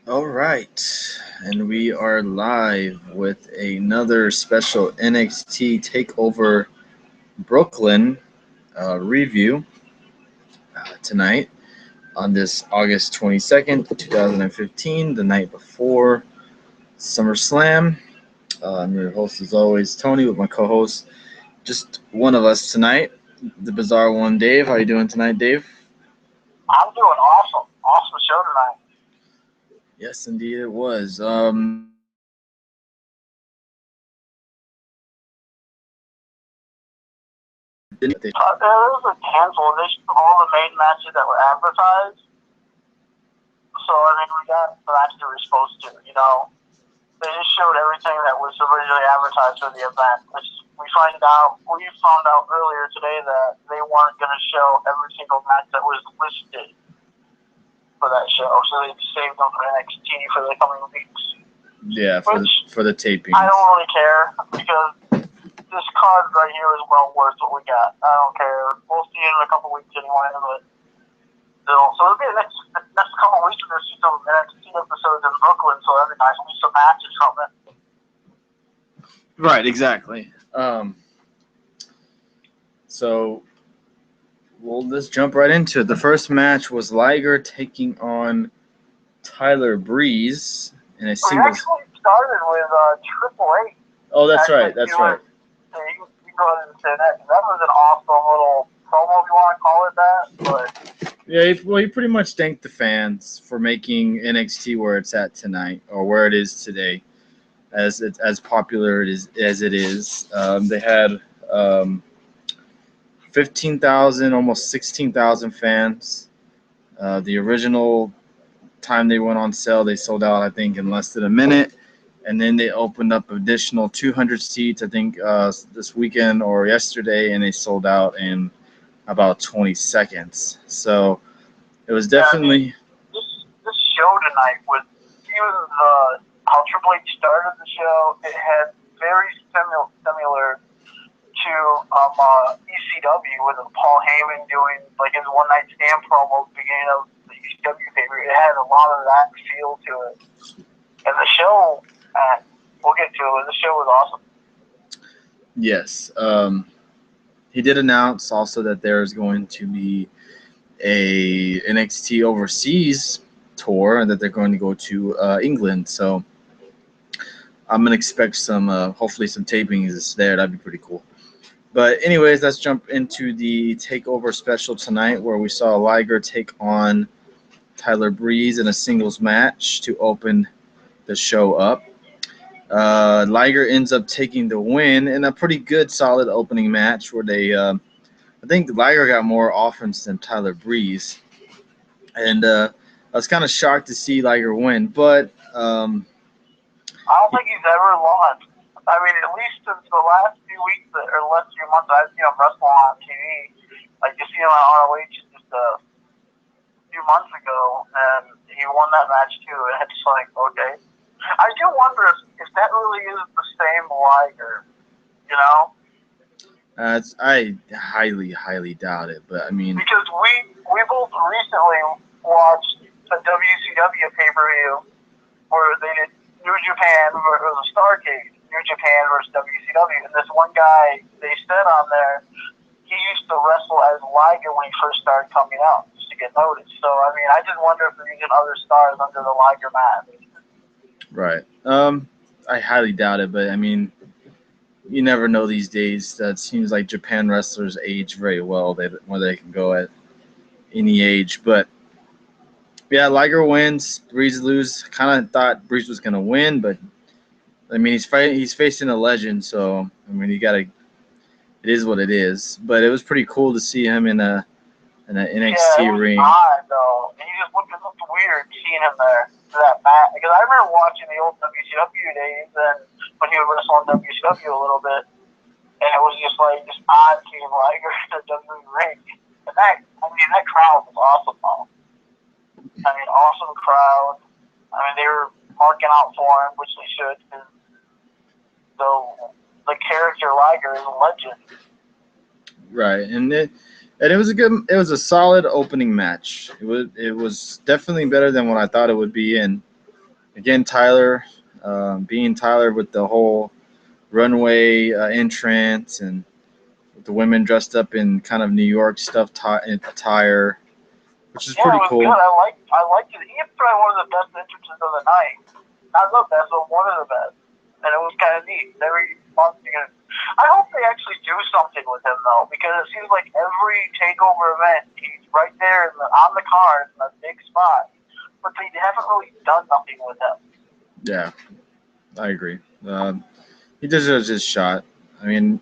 All right, and we are live with another special NXT Takeover Brooklyn review tonight on this August 22nd, 2015, the night before SummerSlam. I'm your host, as always, Tony, with my co-host, just one of us tonight, the bizarre one, Dave. How you doing tonight, Dave? I'm doing awesome. Awesome show tonight. Yes, indeed, it was. There was a cancellation of all the main matches that were advertised. So, I mean, we got the matches that we were supposed to, you know. They just showed everything that was originally advertised for the event, which we found out earlier today that they weren't going to show every single match that was listed for that show. So they saved them for NXT for the coming weeks. Yeah, for the tapings. I don't really care because this card right here is well worth what we got. I don't care. We'll see it in a couple weeks anyway, but still. So it'll be the next couple weeks we're gonna see some NXT episodes in Brooklyn, so that'd be nice. We'll see some matches from it. Right, exactly. So let's jump right into it. The first match was Liger taking on Tyler Breeze in a We singles. actually started with Triple H. Oh, that's right. That's right. Yeah, you can go ahead and say that. That was an awesome little promo, if you want to call it that. But Yeah, he pretty much thanked the fans for making NXT where it's at tonight, or where it is today, as popular as it is. They had 15,000, almost 16,000 fans. The original time they went on sale, they sold out, I think, in less than a minute. And then they opened up additional 200 seats, I think, this weekend or yesterday, and they sold out in about 20 seconds. So it was definitely. this show tonight was even how Triple H started the show. It had very similar to ECW with Paul Heyman doing like his one night stand promo at the beginning of the ECW paper. It had a lot of that feel to it, and the show. We'll get to it. The show was awesome. Yes. He did announce also that there's going to be a NXT overseas tour and that they're going to go to England. So I'm gonna expect some, hopefully, some tapings there. That'd be pretty cool. But anyways, let's jump into the Takeover special tonight, where we saw Liger take on Tyler Breeze in a singles match to open the show up. Liger ends up taking the win in a pretty good, solid opening match where I think Liger got more offense than Tyler Breeze, and I was kind of shocked to see Liger win, but I don't think he's ever lost. I mean, at least since the last few weeks or last few months, I've seen him wrestle on TV. Like you see him on ROH just a few months ago, and he won that match too. And it's like, okay, I do wonder if that really is the same Liger, you know? I highly doubt it. But I mean, Because we both recently watched a WCW pay per view where they did New Japan, where it was a Starcade, New Japan versus WCW, and this one guy they said on there, he used to wrestle as Liger when he first started coming out, just to get noticed. So I mean, I just wonder if they're using other stars under the Liger mask. right? I highly doubt it. But I mean, you never know these days. That seems like Japan wrestlers age very well. Where they can go at any age. But yeah, Liger wins. Breeze lose. Kind of thought Breeze was gonna win, but I mean, he's facing a legend, so I mean, you gotta. It is what it is. But it was pretty cool to see him in an NXT ring. Odd though. And he just looked weird seeing him there for that match. Because I remember watching the old WCW days and when he would wrestle on WCW a little bit, and it was just like just odd seeing Liger in the WWE ring. And that crowd was awesome though. I mean, awesome crowd. I mean, they were marking out for him, which they should, because the character Liger is a legend. Right, and it was a solid opening match. It was definitely better than what I thought it would be, and again, Tyler, being Tyler with the whole runway entrance and with the women dressed up in kind of New York stuff attire, which is Yeah, pretty it was good. cool. I liked it. He had probably one of the best entrances of the night. Not the best, but one of the best. And it was kind of neat. Every month you're gonna. I hope they actually do something with him though, because it seems like every takeover event he's right there on the card in a big spot, but they haven't really done nothing with him. Yeah, I agree. He deserves his shot. I mean,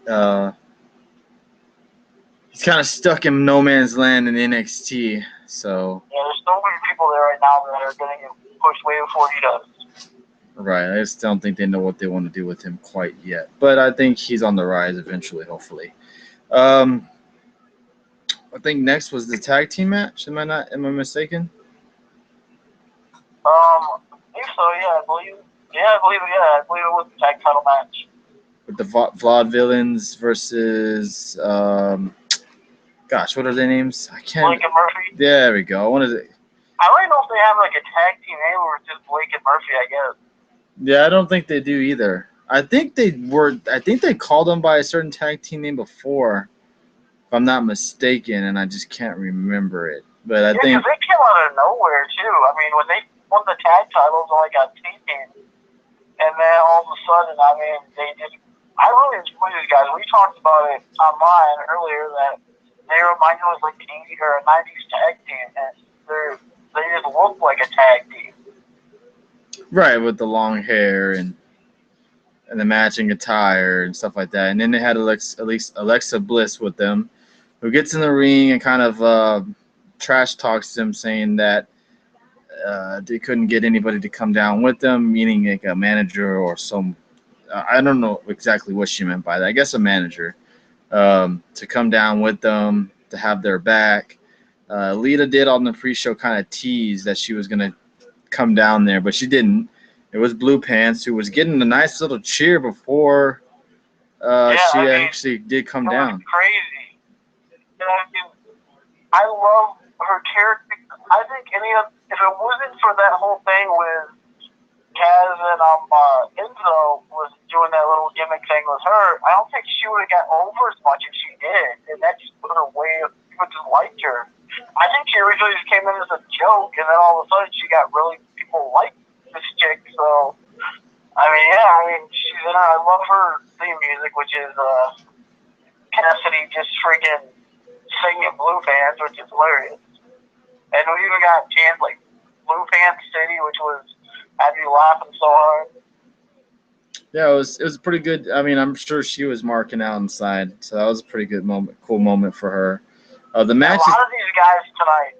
he's kind of stuck in no man's land in NXT. So Yeah, there's so many people there right now that are getting pushed way before he does. right, I just don't think they know what they want to do with him quite yet. But I think he's on the rise eventually, hopefully. Um, I think next was the tag team match. Am I not? Am I mistaken? I think so. Yeah, I believe. Yeah, I believe. Yeah, I believe it was a tag title match. With the Vlad Villains versus gosh, what are their names? I can't. Blake and Murphy. There we go. I wanted to. I don't even know if they have like a tag team name or it's just Blake and Murphy. I guess. Yeah, I don't think they do either. I think they were. I think they called them by a certain tag team name before, if I'm not mistaken, and I just can't remember it. But I Yeah, think because they came out of nowhere too. I mean, when they won the tag titles, I got taken, and then all of a sudden, I mean, they just. I really enjoy these guys. We talked about it online earlier that they remind me of like an 80s or a 90s tag team, and they just look like a tag team. right with the long hair and the matching attire and stuff like that. And then they had Alexa Bliss with them, who gets in the ring and kind of trash talks them, saying that they couldn't get anybody to come down with them, meaning like a manager or some. I don't know exactly what she meant by that. I guess a manager to come down with them to have their back. Lita did on the pre-show kind of tease that she was gonna come down there, but she didn't. It was Blue Pants who was getting a nice little cheer before Yeah, she I mean, actually did come it was down. crazy. And I mean, I love her character. I think if it wasn't for that whole thing with Kaz and Enzo was doing that little gimmick thing with her, I don't think she would have got over as much as she did, and that just put her way. People just liked her. I think she originally just came in as a joke, and then all of a sudden she got really people like this chick. So I mean, yeah, I mean she's in her. I love her theme music, which is Cassidy just freaking singing Blue Pants, which is hilarious. And we even got chants like Blue Pants City, which was had me laughing so hard. Yeah, it was pretty good. I mean, I'm sure she was marking out inside, so that was a pretty good moment, cool moment for her. The And a match is lot of these guys tonight,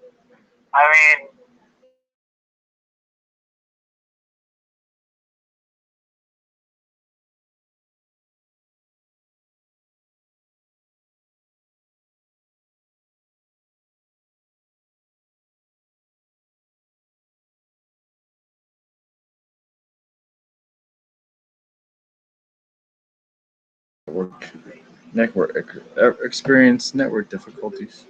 I mean, network, experience network difficulties.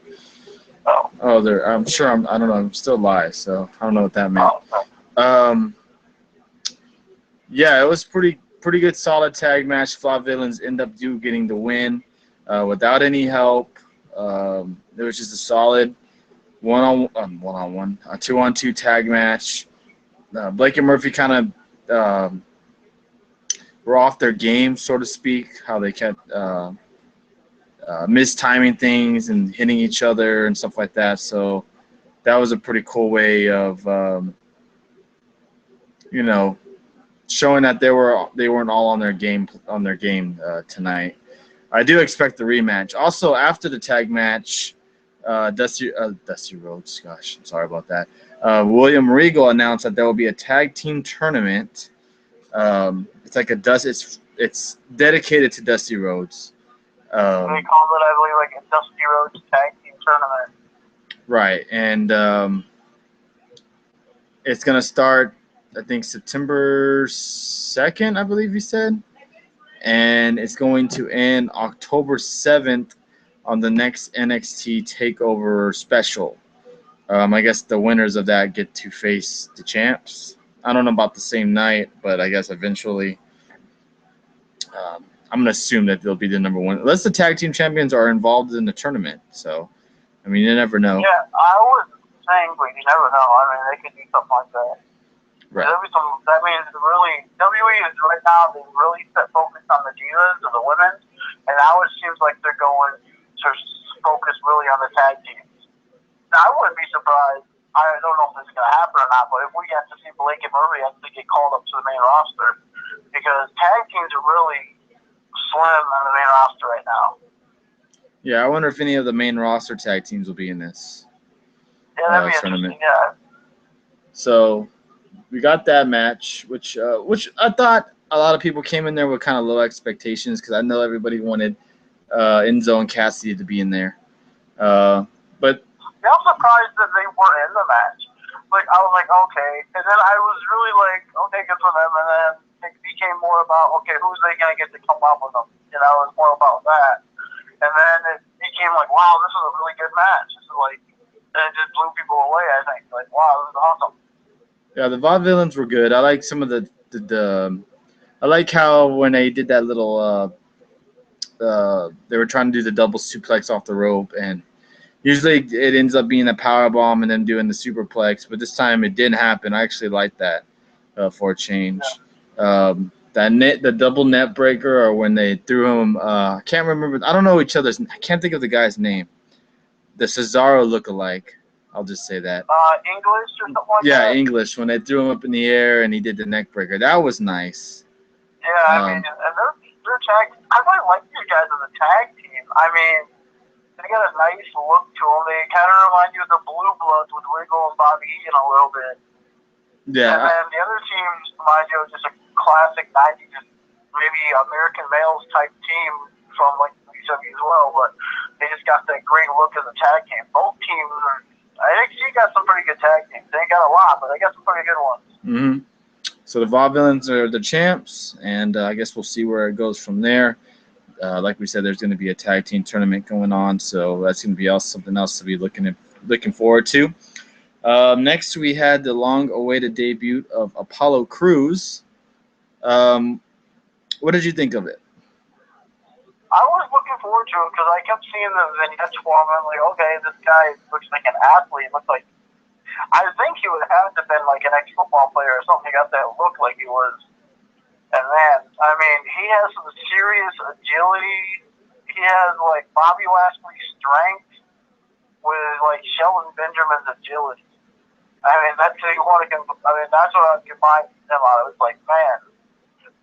oh, Oh, there. I'm sure. I don't know. I'm still live, so I don't know what that meant. oh, Um, yeah, it was pretty good, solid tag match. Flaw Villains end up getting the win without any help. It was just a solid one-on-one, a two-on-two tag match. Blake and Murphy kind of were off their game, so to speak. How they kept mistiming things and hitting each other and stuff like that. So that was a pretty cool way of you know showing that they weren't all on their game tonight. I do expect the rematch. Also, after the tag match, Dusty Rhodes. Gosh, I'm sorry about that. William Regal announced that there will be a tag team tournament. It's like it's dedicated to Dusty Rhodes. they Um, called it, I believe, like a Dusty Rhodes Tag Team Tournament. right, and it's gonna start. I think September 2nd, I believe he said, and it's going to end October 7th on the next NXT Takeover special. I guess the winners of that get to face the champs. I don't know about the same night, but I guess eventually. I'm gonna assume that they'll be the number one, unless the tag team champions are involved in the tournament. So, I mean, you never know. Yeah, I was saying, but you never know. I mean, they could do something like that. Right. That means really WWE is right now. They really set focus on the divas or the women, and now it seems like they're going to focus really on the tag teams. Now, I wouldn't be surprised. I don't know if this is going to happen or not, but if we get to see Blake and Murray actually get called up to the main roster, because tag teams are really slim on the main roster right now. Yeah, I wonder if any of the main roster tag teams will be in this tournament. Yeah. So we got that match, which I thought a lot of people came in there with kind of low expectations because I know everybody wanted Enzo and Cassidy to be in there. But yeah, I'm surprised that they weren't in the match. Like, I was like, okay. And then I was really like, okay, good for them. And then it became more about, okay, who's they going to get to come up with them? You know, it was more about that. And then it became like, wow, this is a really good match. This is like, and it just blew people away, I think. Like, wow, this is awesome. Yeah, the Vaudevillains were good. I like some of the I like how when they did that little they were trying to do the double suplex off the rope, and usually it ends up being a power bomb and then doing the superplex, but this time it didn't happen. I actually liked that for a change. Yeah. The double net breaker, or when they threw him, I can't remember. I don't know each other's. I can't think of the guy's name. The Cesaro look-alike. I'll just say that. English or something like that? Yeah, English. When they threw him up in the air and he did the neck breaker. That was nice. Yeah, I mean, and they're tag. I really like these guys as a tag team. I mean, they got a nice look to them. They kind of remind you of the Blue Bloods with Wiggle and Bobby Eaton a little bit. Yeah. And then the other teams remind you of just a classic 90s, maybe American males type team from like WCW as well, but they just got that great look as a tag team. Both teams are. NXT got some pretty good tag teams. They ain't got a lot, but they got some pretty good ones. Mm-hmm. So the Vaudevillains are the champs, and I guess we'll see where it goes from there. Like we said, there's going to be a tag team tournament going on, so that's going to be something else to be looking forward to. Next, we had the long-awaited debut of Apollo Crews. What did you think of it? I was looking forward to it because I kept seeing the vignettes for him. I'm like, okay, this guy looks like an athlete. Looks like I think he would have to have been like an ex-football player or something. He got that look like he was. And then, I mean, he has some serious agility. He has like Bobby Lashley's strength with like Shelton Benjamin's agility. I mean, that's what you want to. I mean, that's what I combine them on. It's like, man.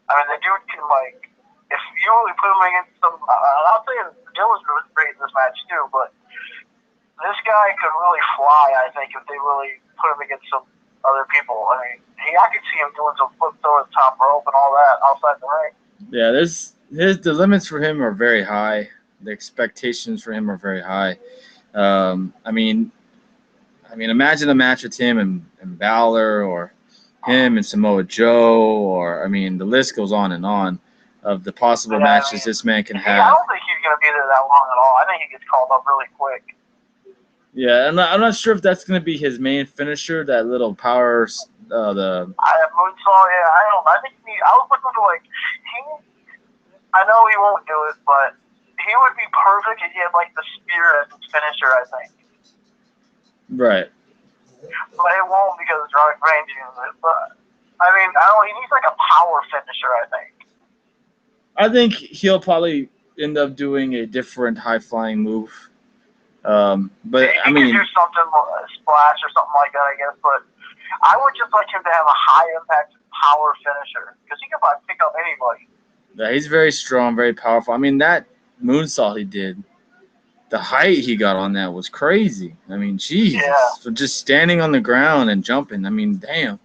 I mean, the dude can like. If you really put him against some, I'll say Dylan's was great in this match too, but this guy could really fly, I think, if they really put him against some other people. I mean, I could see him doing some flips over the top rope and all that outside the ring. Yeah, the limits for him are very high. The expectations for him are very high. I mean, imagine a match with him and Balor, or him and Samoa Joe, or I mean, the list goes on and on of the possible matches this man can have. I don't think he's going to be there that long at all. I think he gets called up really quick. Yeah, and I'm not sure if that's going to be his main finisher, that little power, the... Moonsault, yeah, I don't know. I think I was looking for, like, I know he won't do it, but he would be perfect if he had, like, the spear as his finisher, I think. Right. But it won't because Range uses it. But, I mean, he needs, like, a power finisher, I think. I think he'll probably end up doing a different high-flying move. But he could do something, a splash or something like that, I guess. But I would just like him to have a high-impact power finisher because he can probably pick up anybody. Yeah, he's very strong, very powerful. I mean, that moonsault he did, the height he got on that was crazy. I mean, Jesus. Yeah. So just standing on the ground and jumping, I mean, damn.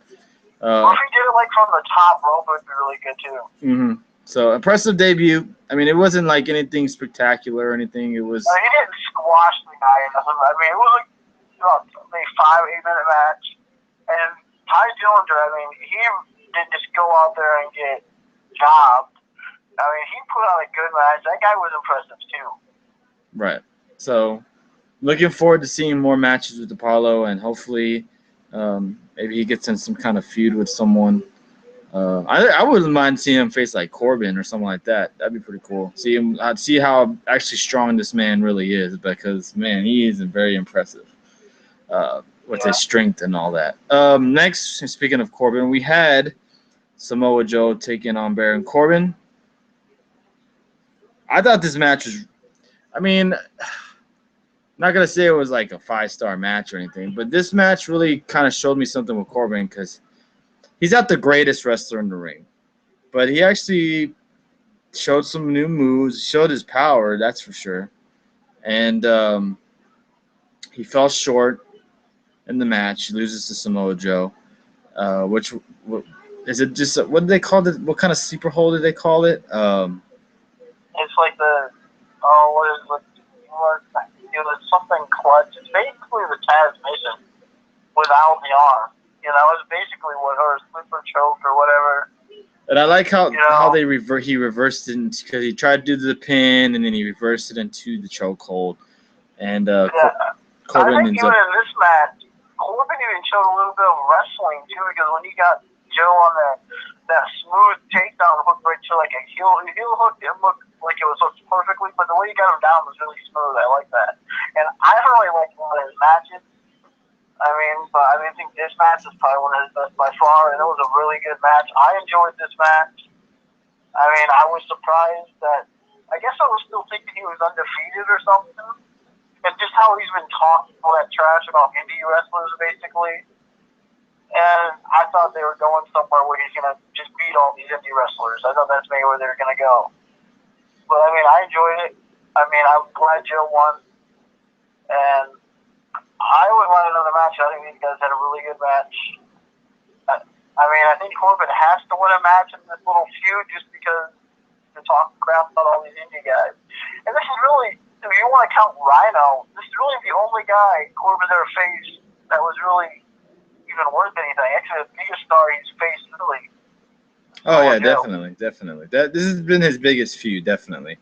Well, if he did it, like, from the top rope, it would be really good, too. Mm-hmm. So, impressive debut. I mean, it wasn't like anything spectacular or anything. It was... he didn't squash the guy or nothing. I mean, it was like maybe 5-8 minute match. And Ty Dillinger, I mean, he didn't just go out there and get jobbed. I mean, he put on a good match. That guy was impressive, too. Right. So, looking forward to seeing more matches with Apollo, and hopefully Maybe he gets in some kind of feud with someone. I wouldn't mind seeing him face like Corbin or something like that. That'd be pretty cool. See him. I'd see how actually strong this man really is, because man, he is very impressive with his strength and all that. Next, speaking of Corbin, we had Samoa Joe taking on Baron Corbin. I thought this match was. I mean, not gonna say it was like a 5-star match or anything, but this match really kind of showed me something with Corbin, because he's not the greatest wrestler in the ring, but he actually showed some new moves, showed his power, that's for sure. And he fell short in the match. He loses to Samoa Joe, which is it just what did they call it? What kind of sleeper hold did they call it? It's like it was something clutch. It's basically the Taz mission without the arm. It's basically what her sleeper choke or whatever. And I like how he reversed it, because he tried to do the pin and then he reversed it into the chokehold. And Corbin I think even in this match, Corbin even showed a little bit of wrestling too, because when he got Joe on that smooth takedown hook right to like a heel hook, it looked like it was hooked perfectly, but the way he got him down was really smooth. I like that. And I really like one of his matches. But I think this match is probably one of his best by far, and it was a really good match. I enjoyed this match. I was surprised that, I guess I was still thinking he was undefeated or something. And just how he's been talking all that trash about indie wrestlers, basically. And I thought they were going somewhere where he's going to just beat all these indie wrestlers. I thought that's maybe where they were going to go. But, I enjoyed it. I'm glad Joe won. And I would want another match. I think these guys had a really good match. I think Corbin has to win a match in this little feud just because they're talking crap about all these indie guys. And this is really, if you want to count Rhino, this is really the only guy Corbin ever faced that was really even worth anything. Actually, the biggest star he's faced, really. Oh yeah, definitely. This has been his biggest feud, definitely.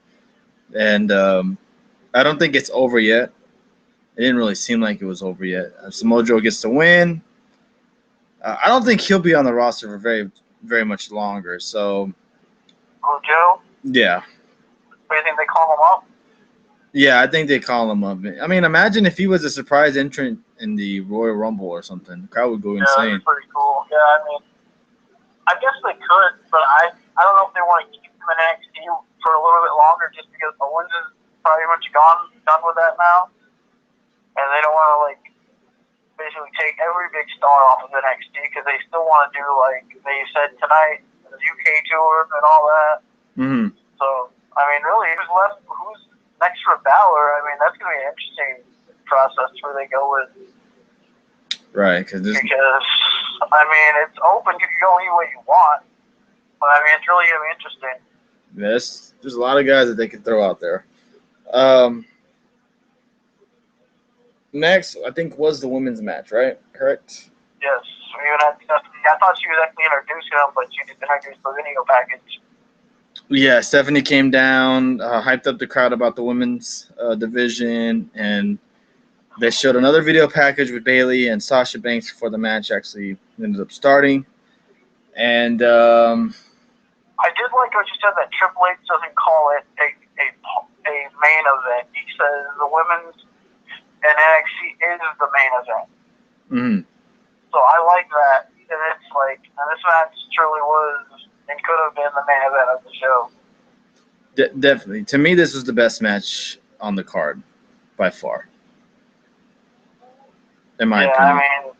And I don't think it's over yet. It didn't really seem like it was over yet. Samoa Joe gets the win. I don't think he'll be on the roster for very, very much longer. So. Oh, Joe? Yeah. Do you think they call him up? Yeah, I think they call him up. Imagine if he was a surprise entrant in the Royal Rumble or something. The crowd would go insane. Yeah, that's pretty cool. Yeah, I guess they could, but I don't know if they want to keep him in NXT for a little bit longer, just because Owens is pretty much done with that now. And they don't want to, basically take every big star off of NXT, because they still want to do, like they said tonight, the UK tour and all that. Mm-hmm. So, really, who's next for Balor? That's going to be an interesting process where they go with. Right, because it's open. You can go any way you want. But, it's really going to be interesting. Yes, there's a lot of guys that they can throw out there. Next, I think, was the women's match, right? Correct? Yes. I thought she was actually introducing him, but she didn't introduce the video package. Yeah, Stephanie came down, hyped up the crowd about the women's division, and they showed another video package with Bayley and Sasha Banks before the match actually ended up starting. And I did like what you said, that Triple H doesn't call it a main event. He says the women's and NXT is the main event. Mm-hmm. So I like that. And it's and this match truly was and could have been the main event of the show. Definitely. To me, this was the best match on the card, by far. In my opinion.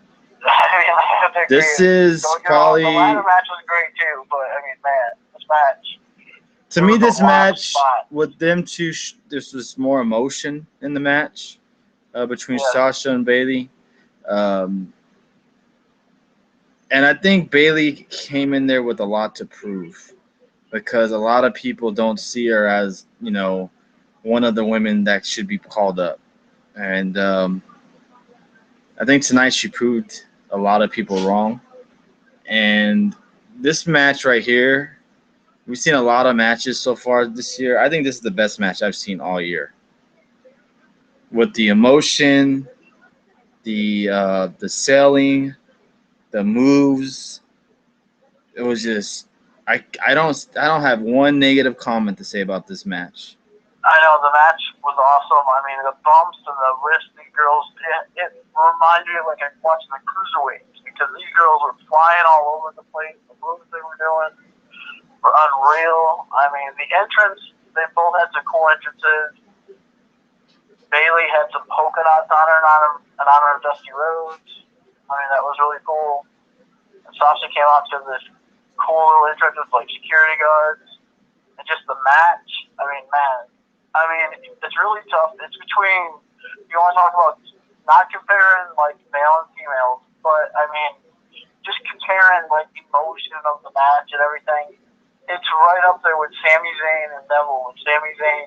I have to agree. This is probably. The ladder match was great too, but man, this match. To me, this match with them two, this was more emotion in the match between Sasha and Bayley. And I think Bayley came in there with a lot to prove, because a lot of people don't see her as, one of the women that should be called up. And I think tonight she proved a lot of people wrong. And this match right here, we've seen a lot of matches so far this year. I think this is the best match I've seen all year. With the emotion, the selling, the moves. It was just I don't have one negative comment to say about this match. I know the match was awesome. I mean, the bumps and the wrist, these girls, it reminded me of like watching the cruiserweights because these girls were flying all over the place. The moves they were doing were unreal. I mean, the entrance, they both had some cool entrances. Bayley had some polka dots on her and on her Dusty Rhodes. I mean, that was really cool. And Sasha came out to this cool little entrance with like security guards. And just the match, I mean, man. I mean, it's really tough. It's between, you want to talk about not comparing like male and females, but I mean, just comparing like the emotion of the match and everything. It's right up there with Sami Zayn and Neville. And Sami Zayn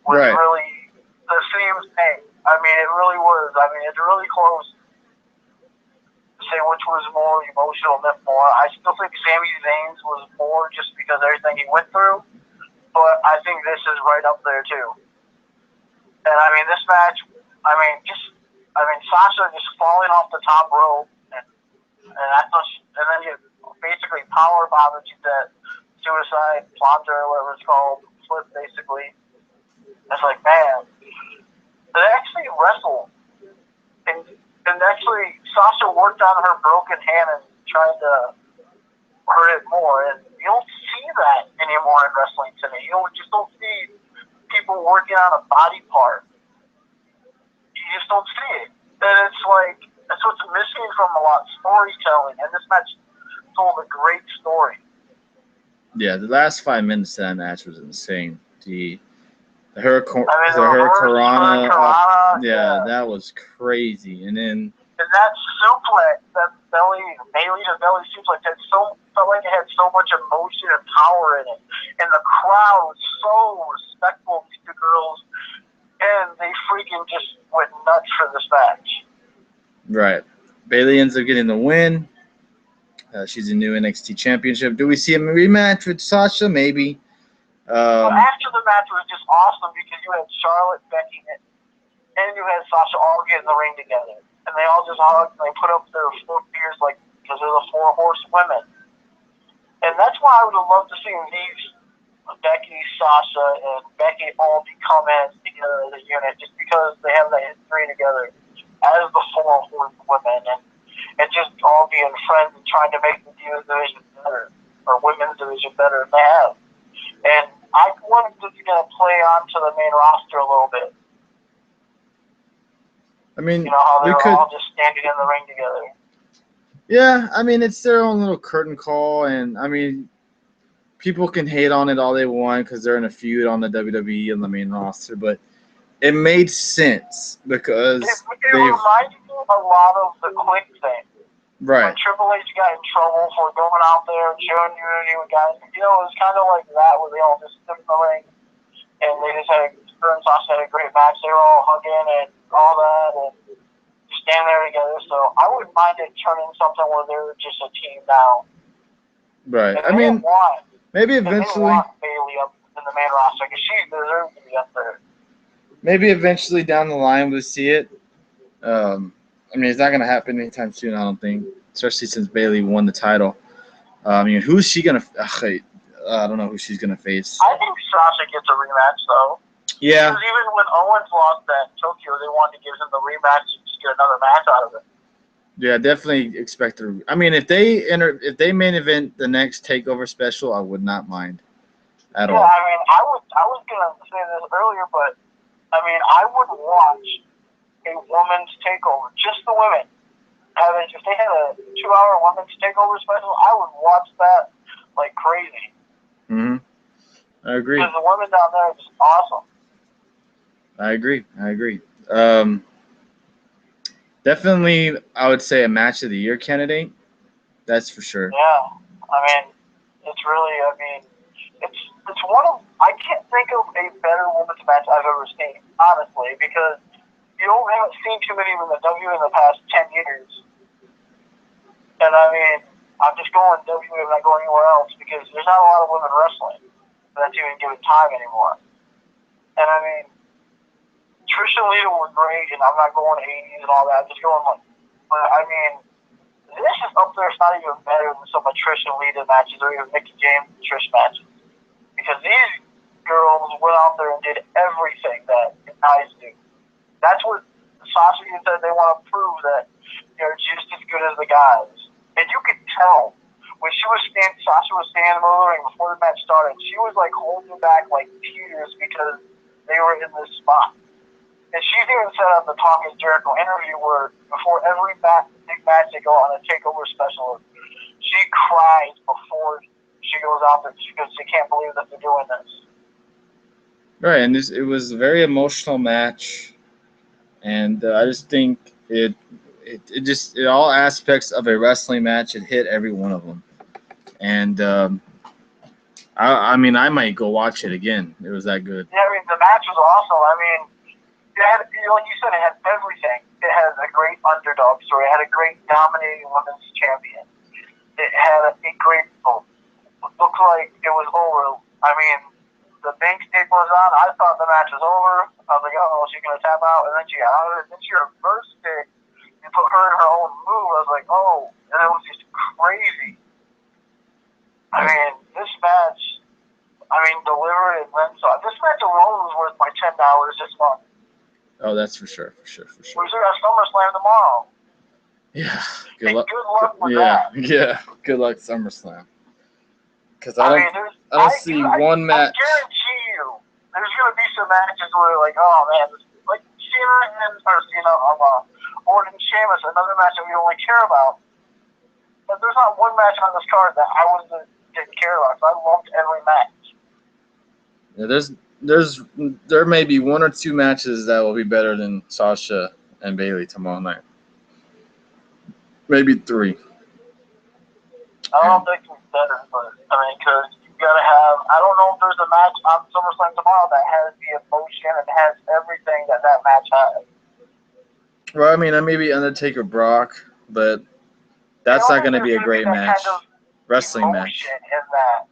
was really the same thing. I mean, it really was. I mean, it's really close to say which was more emotional than more. I still think Sami Zayn's was more just because of everything he went through. But I think this is right up there too. And I mean, this match, Sasha just falling off the top rope, and I thought, and then you basically power bombed to that suicide plunger or whatever it's called, flip basically. It's like, man, they actually wrestled, and actually Sasha worked on her broken hand and tried to hurt it more, and you don't see that anymore in wrestling today. You just don't see people working on a body part. You just don't see it. And it's like, that's what's missing from a lot of storytelling, and this match told a great story. Yeah, the last 5 minutes of that match was insane. The Hurricanrana, yeah, that was crazy. And that suplex, that Bayley to belly suplex, felt like it had so much emotion and power in it. And the crowd was so respectful of these two girls, and they freaking just went nuts for this match. Right. Bayley ends up getting the win. She's a new NXT championship. Do we see a rematch with Sasha? Maybe. Well, after the match was just awesome because you had Charlotte, Becky, and you had Sasha all get in the ring together. And they all just hugged and they put up their 4 beers like because they're the 4 horsewomen. And that's why I would have loved to see these Becky, Sasha, and Becky all become as together as a unit just because they have that history together as the 4 horsewomen and just all being friends and trying to make the division better or women's division better than they have. And I wonder if it's going to play onto the main roster a little bit. I mean, you know how they're all just standing in the ring together. Yeah, I mean, it's their own little curtain call, and I mean, people can hate on it all they want because they're in a feud on the WWE and the main roster, but it made sense because it reminded me a lot of the Click thing. Right. When Triple H got in trouble for going out there and showing unity with guys, it was kind of like that where they all just stood in the ring and they just had Sasha had a great match. They were all hugging and all that and stand there together. So I wouldn't mind it turning something where they're just a team now. Right. I mean, maybe eventually. They want Bayley up in the main roster because she deserves to be up there. Maybe eventually down the line we'll see it. I mean, it's not going to happen anytime soon, I don't think, especially since Bayley won the title. I mean, who's she going to I don't know who she's going to face. I think Sasha gets a rematch, though. Yeah. Because even when Owens lost at Tokyo, they wanted to give him the rematch and just get another match out of it. Yeah, definitely expect to. I mean, if they main event the next Takeover special, I would not mind at all. Yeah, I mean, I was going to say this earlier, but, I mean, I would watch a women's takeover, just the women. If they had a 2-hour women's takeover special, I would watch that like crazy. Mm-hmm. I agree. Because the women down there are just awesome. I agree. Definitely, I would say a match of the year candidate. That's for sure. Yeah, I mean, it's one of. I can't think of a better women's match I've ever seen, honestly, because you haven't seen too many in the W in the past 10 years. And I mean, I'm just going W, I'm not going anywhere else because there's not a lot of women wrestling that's even given time anymore. And I mean, Trish and Lita were great, and I'm not going 80s and all that. I'm just going but I mean, this is up there. It's not even better than some attrition leader matches or even Mickey James Trish matches. Because these girls went out there and did everything that guys do. That's what Sasha even said. They want to prove that they're just as good as the guys. And you could tell when Sasha was standing over the ring before the match started, she was like holding back like tears because they were in this spot. And she's even said on the Talk is Jericho interview where before every big match they go on a takeover special, she cries before she goes out there because she can't believe that they're doing this. Right, and it was a very emotional match, and I just think it all aspects of a wrestling match. It hit every one of them, and I mean I might go watch it again. It was that good. Yeah, I mean the match was awesome. I mean, it had, like you said, it had everything. It had a great underdog story. It had a great dominating women's champion. It had a great. Looked like it was over. I mean, the bank stick was on. I thought the match was over. I was like, oh, she's gonna tap out, and then she got out of it. Then she reversed it and put her in her own move. I was like, oh, and it was just crazy. I mean, this match. I mean, delivered and then so. This match alone was worth my $10 this month. Oh, that's for sure. We still got SummerSlam tomorrow. Yeah. Good luck with that. Yeah. Good luck SummerSlam. Because I don't see one match. I guarantee you, there's going to be some matches where like, oh man, like Orton and Sheamus, another match that we only care about. But there's not one match on this card that I didn't care about. So I loved every match. Yeah, there may be one or two matches that will be better than Sasha and Bayley tomorrow night. Maybe 3. I don't think it's better, but I mean, because you gotta have. I don't know if there's a match on SummerSlam tomorrow that has the emotion and has everything that match has. Well, I mean, maybe Undertaker Brock, but that's not going to be a great match. Kind of wrestling match. In that,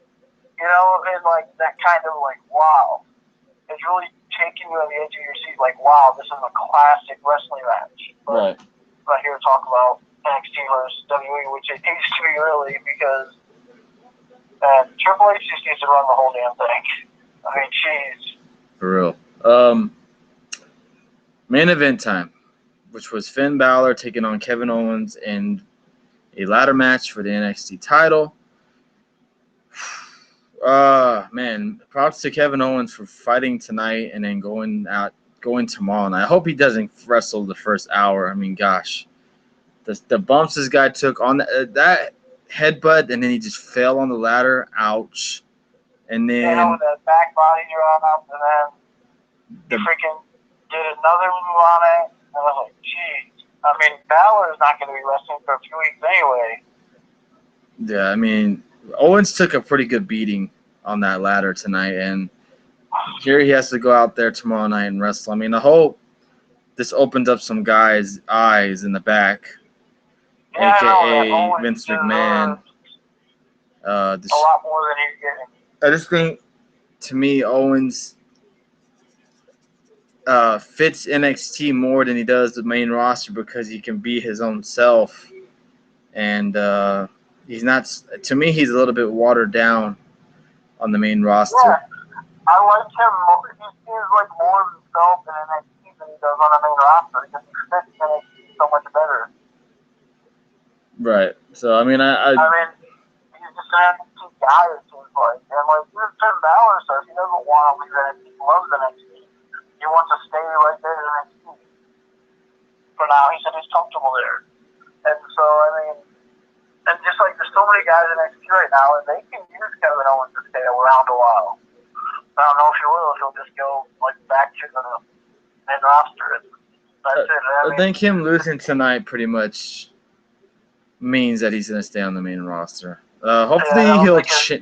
and like that kind of like wow, it's really taking you on the edge of your seat. Like wow, this is a classic wrestling match. But right. I'm not here to talk about NXT versus WWE, which it needs to be really because Triple H just needs to run the whole damn thing. I mean, jeez. For real. Main event time, which was Finn Balor taking on Kevin Owens in a ladder match for the NXT title. Man, props to Kevin Owens for fighting tonight and then going tomorrow. And I hope he doesn't wrestle the first hour. I mean, gosh. The bumps this guy took on that headbutt, and then he just fell on the ladder. Ouch! And then the back body drop, and then he freaking did another move on it. And I was like, geez. I mean, Balor is not going to be wrestling for a few weeks anyway. Yeah, I mean, Owens took a pretty good beating on that ladder tonight, and here he has to go out there tomorrow night and wrestle. I mean, I hope this opens up some guys' eyes in the back. Yeah, AKA Vince McMahon. A lot more than he's getting. I just think, to me, Owens fits NXT more than he does the main roster because he can be his own self. And he's not. To me, he's a little bit watered down on the main roster. Yeah, I like him more. He seems like more of himself in NXT than he does on the main roster because he fits NXT so much better. Right. So I mean, I mean, he's just an NXT guy. It seems like, and like Finn Balor says, he doesn't want to leave NXT. He loves NXT. He wants to stay right there in NXT. For now, he said he's comfortable there, and so I mean, and just like there's so many guys in NXT right now, and they can use Kevin Owens to stay around a while. I don't know if he will. If he'll just go like back to the main roster. That's it. I think him losing tonight pretty much means that he's going to stay on the main roster. Hopefully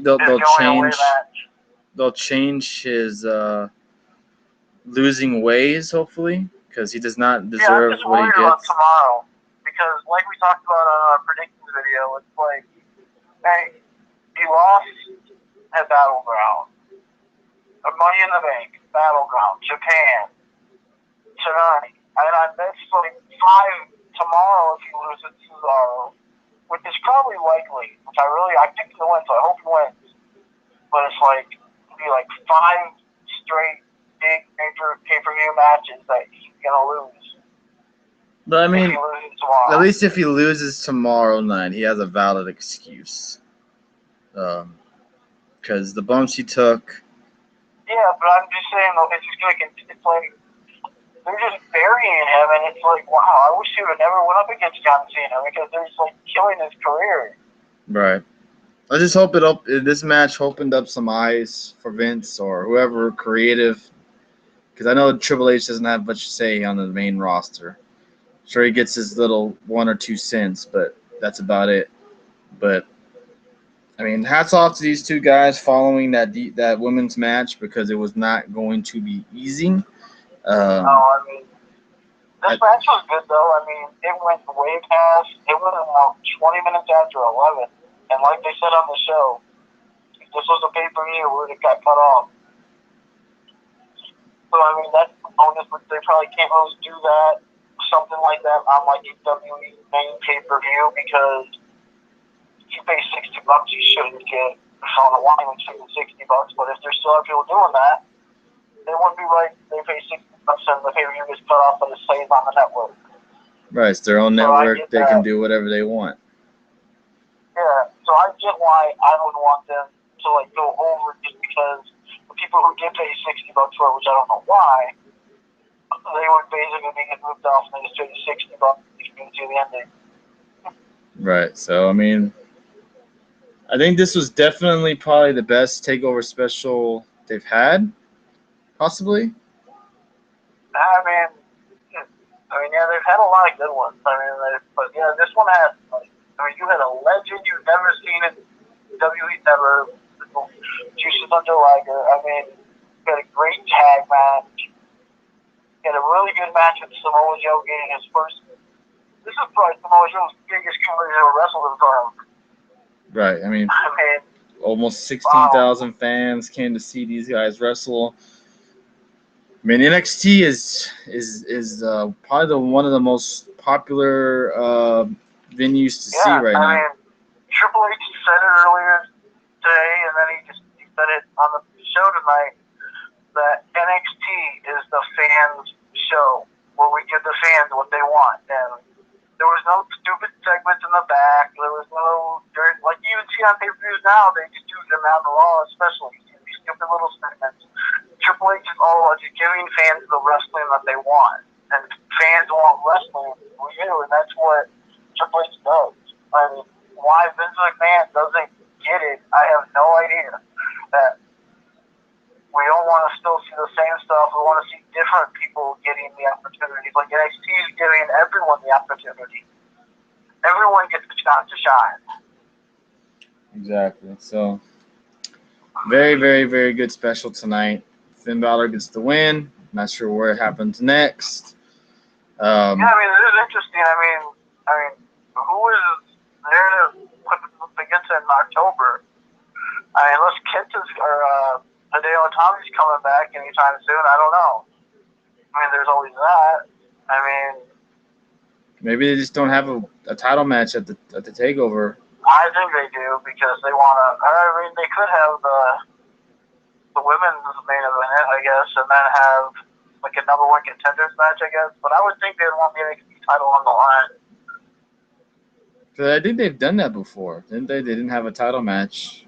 they'll change his losing ways. Hopefully, because he does not deserve what he gets. About tomorrow, because like we talked about on our predictions video, it's like, hey, he lost at Battleground, a Money in the Bank, Battleground, Japan, tonight, and I bet like 5 tomorrow if he loses to Cesaro. Which is probably likely, which I picked him to win, so I hope he wins. But it's like, it'll be like 5 straight big pay-per-view matches that he's going to lose. But I mean, if he loses tomorrow. At least if he loses tomorrow night, he has a valid excuse. Because the bumps he took. Yeah, but I'm just saying, though, it's just going to continue. It's like, they're just burying him, and it's like, wow, I wish he would have never went up against John Cena because they're just like killing his career. Right. I just hope this match opened up some eyes for Vince or whoever creative. Because I know Triple H doesn't have much to say on the main roster. Sure, he gets his little 1 or 2 cents, but that's about it. But I mean, hats off to these two guys following that women's match because it was not going to be easy. I mean, this match was good though. I mean, it went way past. It went about 20 minutes after 11, and like they said on the show, if this was a pay-per-view, it would have got cut off. So I mean, that's a bonus, but they probably can't really do that. Something like that on like a WWE main pay-per-view because you pay $60, you shouldn't get on the line and $60. But if there's still other people doing that, it wouldn't be right. They pay $60 and the pay-per-view gets cut off, but it stays on the network. Right, it's their own network. They can do whatever they want. Yeah, so I get why I would want them to like go over just because the people who did pay $60 for it, which I don't know why. They would basically be getting moved off and they just paid $60 to the ending. Right. So I mean, I think this was definitely probably the best takeover special they've had, possibly. I mean, yeah, they've had a lot of good ones. I mean, but yeah, this one had. You had a legend you've never seen in WWE ever. Jushin under Liger. I mean, you had a great tag match. He had a really good match with Samoa Joe getting his first. This is probably Samoa Joe's biggest career he's ever wrestled in front of. Right. I mean, almost 16,000 fans came to see these guys wrestle. I mean, NXT is probably one of the most popular venues to see right now. I mean, Triple H said it earlier today, and then he said it on the show tonight. That NXT is the fans' show where we give the fans what they want. And there was no stupid segments in the back. There was no, like you even see on pay-per-views now, they just do them on the Raw, especially these stupid little segments. Triple H is all about just giving fans the wrestling that they want. And fans want wrestling for you, and that's what Triple H does. I mean, why Vince McMahon doesn't get it, I have no idea. That we don't want to still see the same stuff. We want to see different people getting the opportunities. Like NXT is giving everyone the opportunity. Everyone gets a chance to shine. Exactly. So, very, very, very good special tonight. Finn Balor gets the win. Not sure where it happens next. Yeah, I mean, it is interesting. I mean, who is there to put up against it in October? I mean, unless Kenta's or Hideo Itami's coming back anytime soon, I don't know. I mean, there's always that. I mean, maybe they just don't have a title match at the takeover. I think they do because they want to. I mean, they could have the women's main event, I guess, and then have like a number 1 contenders match, I guess. But I would think they'd want the NXT title on the line. I think they've done that before, didn't they? They didn't have a title match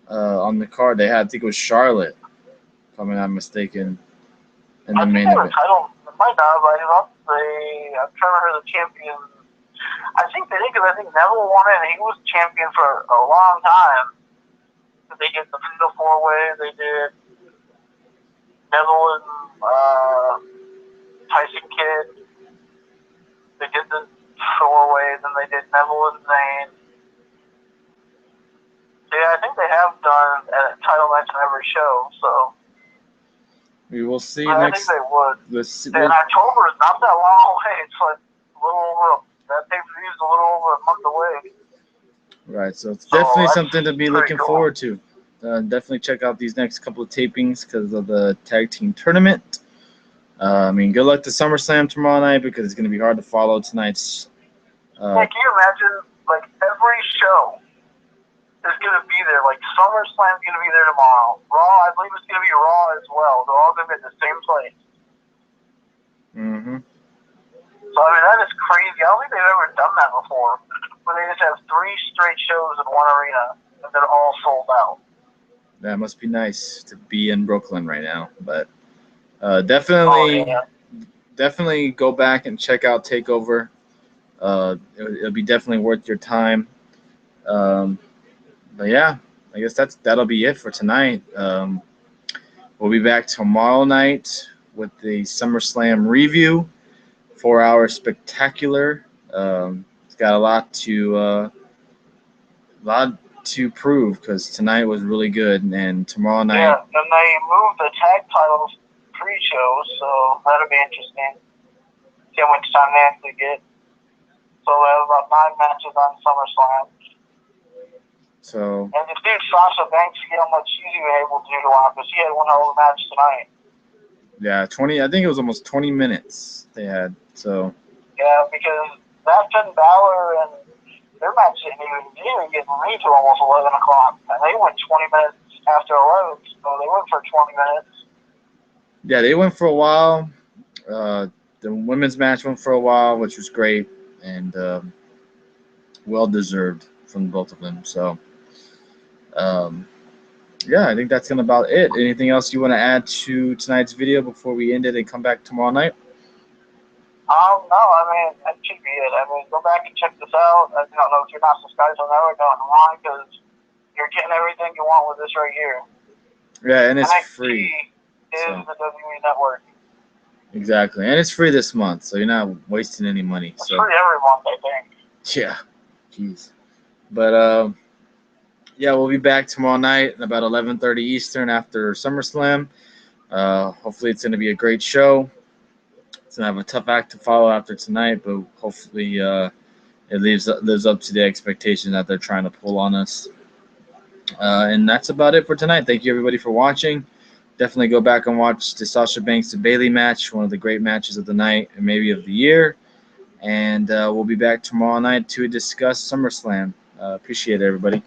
on the card. They had, I think it was Charlotte, if I'm not mistaken, in the main event. Title might not, but I'm trying to remember the champion. I think they did because I think Neville won it, and he was champion for a long time. They did the Fatal 4-Way. They did Neville and Tyson Kidd. They did the 4-Way, then they did Neville and Zayn. Yeah, I think they have done a title match in every show, so. We will see I next. think they would. And October is not that long away. It's like a little over. That pay-per-view is a little over a month away. Right, so it's definitely something to be looking forward to. Definitely check out these next couple of tapings because of the tag team tournament. I mean, good luck to SummerSlam tomorrow night because it's going to be hard to follow tonight's. Can you imagine like every show is gonna be there. Like SummerSlam's gonna be there tomorrow. Raw, I believe it's gonna be Raw as well. They're all gonna be at the same place. Mm-hmm. So I mean that is crazy. I don't think they've ever done that before, where they just have 3 straight shows in one arena and they're all sold out. That must be nice to be in Brooklyn right now, but definitely, definitely go back and check out Takeover. It'll be definitely worth your time. But yeah, I guess that'll be it for tonight. We'll be back tomorrow night with the SummerSlam review, 4-hour spectacular. It's got a lot to prove because tonight was really good, and tomorrow night. Yeah, and they moved the tag titles pre-show, so that'll be interesting. See how much time they actually get. So they have about 9 matches on SummerSlam. So. And to see Sasha Banks, see how much she's even able to do to her, because she had one hell of a match tonight. Yeah, 20. I think it was almost 20 minutes they had. So. Yeah, because that Finn Balor and their match didn't even get me to almost 11 o'clock. And they went 20 minutes after 11, so they went for 20 minutes. Yeah, they went for a while. The women's match went for a while, which was great and well deserved from both of them. So, yeah, I think that's gonna about it. Anything else you want to add to tonight's video before we end it and come back tomorrow night? No, I mean, that should be it. I mean, go back and check this out. I don't know if you're not subscribed on there, don't know why, because you're getting everything you want with this right here. Yeah, and it's NXT free. Is the WWE Network. Exactly, and it's free this month, so you're not wasting any money. It's free every month, I think. Yeah, jeez. But yeah, we'll be back tomorrow night at about 11:30 Eastern after SummerSlam. Hopefully, it's going to be a great show. It's going to have a tough act to follow after tonight, but hopefully it lives up to the expectation that they're trying to pull on us. And that's about it for tonight. Thank you, everybody, for watching. Definitely go back and watch the Sasha Banks and Bayley match, one of the great matches of the night and maybe of the year. And we'll be back tomorrow night to discuss SummerSlam. Appreciate it, everybody.